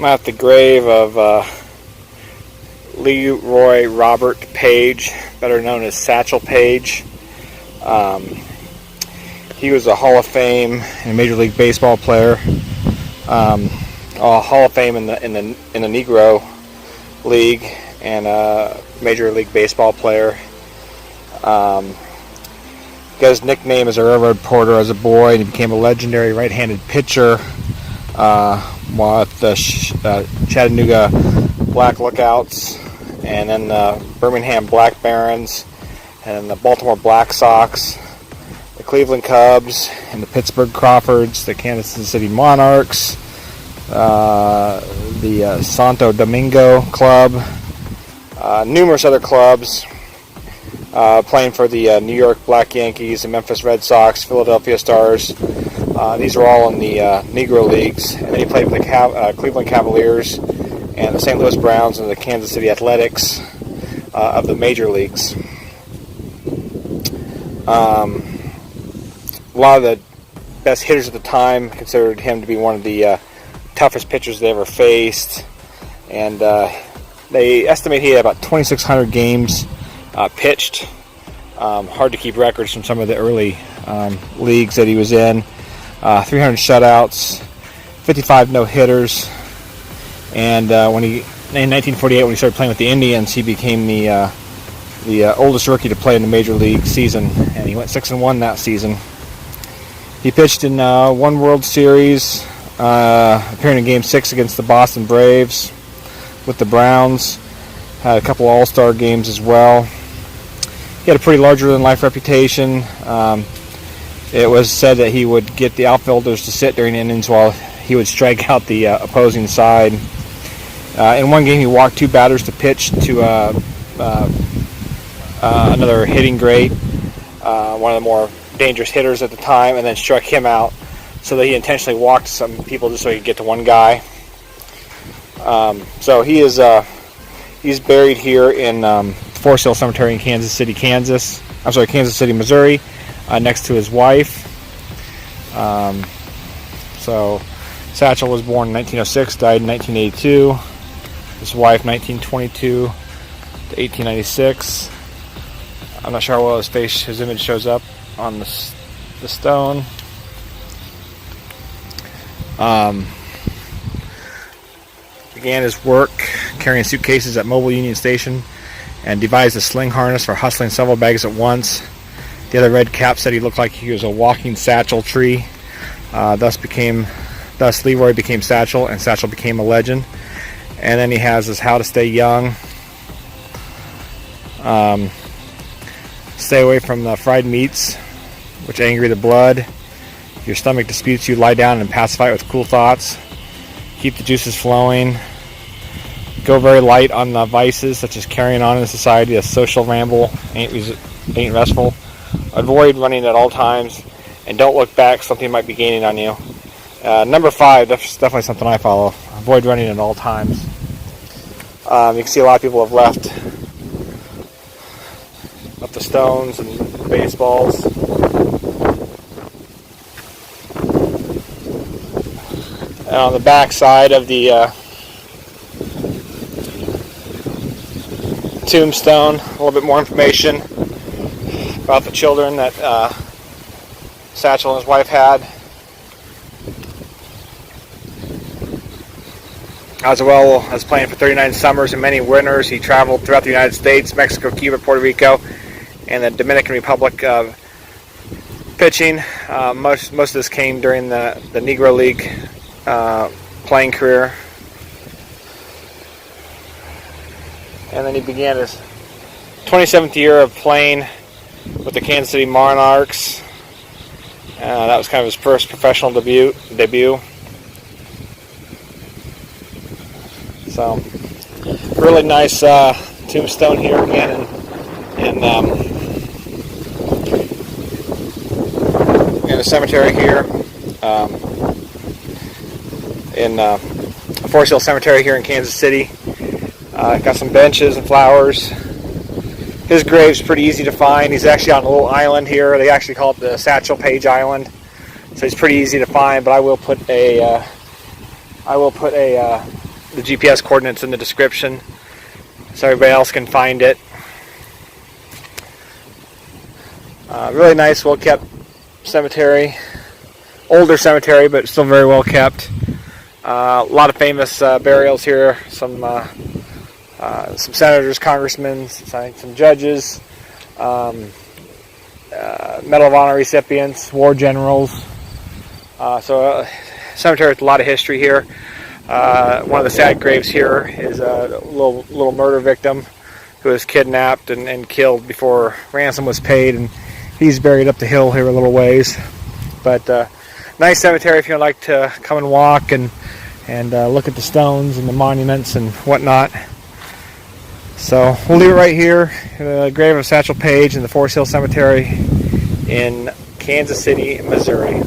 I'm at the grave of Leroy Robert Paige, better known as Satchel Paige. He was a Hall of Fame and Major League Baseball player. Hall of Fame in the Negro League and Major League Baseball player. Got his nickname as a railroad porter as a boy, and he became a legendary right-handed pitcher while at the Chattanooga Black Lookouts, and then the Birmingham Black Barons, and the Baltimore Black Sox, the Cleveland Cubs, and the Pittsburgh Crawfords, the Kansas City Monarchs, the Santo Domingo Club, numerous other clubs, playing for the New York Black Yankees, the Memphis Red Sox, Philadelphia Stars. These are all in the Negro Leagues. And then he played for the Cleveland Cavaliers and the St. Louis Browns and the Kansas City Athletics of the Major Leagues. A lot of the best hitters at the time considered him to be one of the toughest pitchers they ever faced. And they estimate he had about 2,600 games pitched. Hard to keep records from some of the early leagues that he was in. 300 shutouts, 55 no-hitters, and in 1948, when he started playing with the Indians, he became the oldest rookie to play in the Major League season, and he went 6-1 that season. He pitched in one World Series, appearing in Game 6 against the Boston Braves with the Browns. Had a couple All-Star games as well. He had a pretty larger-than-life reputation. It was said that he would get the outfielders to sit during innings while he would strike out the opposing side. In one game, he walked 2 batters to pitch to another hitting great, one of the more dangerous hitters at the time, and then struck him out, so that he intentionally walked some people just so he could get to one guy. So he is he's buried here in Forest Hill Cemetery in Kansas City, Missouri, next to his wife. So Satchel was born in 1906, died in 1982. His wife, 1922 to 1896. I'm not sure how well his image shows up on the stone. Began his work carrying suitcases at Mobile Union Station and devised a sling harness for hustling several bags at once. The other red cap said he looked like he was a walking satchel tree. Thus Leroy became Satchel, and Satchel became a legend. And then he has his How to Stay Young. Stay away from the fried meats, which anger the blood. If your stomach disputes you, lie down and pacify it with cool thoughts. Keep the juices flowing. Go very light on the vices, such as carrying on in society. A social ramble ain't restful. Avoid running at all times, and don't look back. Something might be gaining on you. Number 5, that's definitely something I follow. Avoid running at all times. You can see a lot of people have left the stones and baseballs. And on the back side of the tombstone, a little bit more information about the children that Satchel and his wife had. As well as playing for 39 summers and many winters, he traveled throughout the United States, Mexico, Cuba, Puerto Rico, and the Dominican Republic pitching. Most of this came during the Negro League playing career. And then he began his 27th year of playing with the Kansas City Monarchs. That was kind of his first professional debut. So, really nice tombstone here again in the cemetery here, in Forest Hill Cemetery here in Kansas City. Got some benches and flowers. His grave's pretty easy to find. He's actually on a little island here. They actually call it the Satchel Paige Island. So he's pretty easy to find, but I will put a the GPS coordinates in the description so everybody else can find it. Really nice, well kept cemetery. Older cemetery, but still very well kept. A lot of famous burials here. Some senators, congressmen, some judges, Medal of Honor recipients, war generals. So cemetery with a lot of history here. One of the sad graves here is a little murder victim who was kidnapped and killed before ransom was paid, and he's buried up the hill here a little ways. But nice cemetery if you'd like to come and walk and look at the stones and the monuments and whatnot. So we'll leave it right here. The grave of Satchel Paige in the Forest Hill Cemetery in Kansas City, Missouri.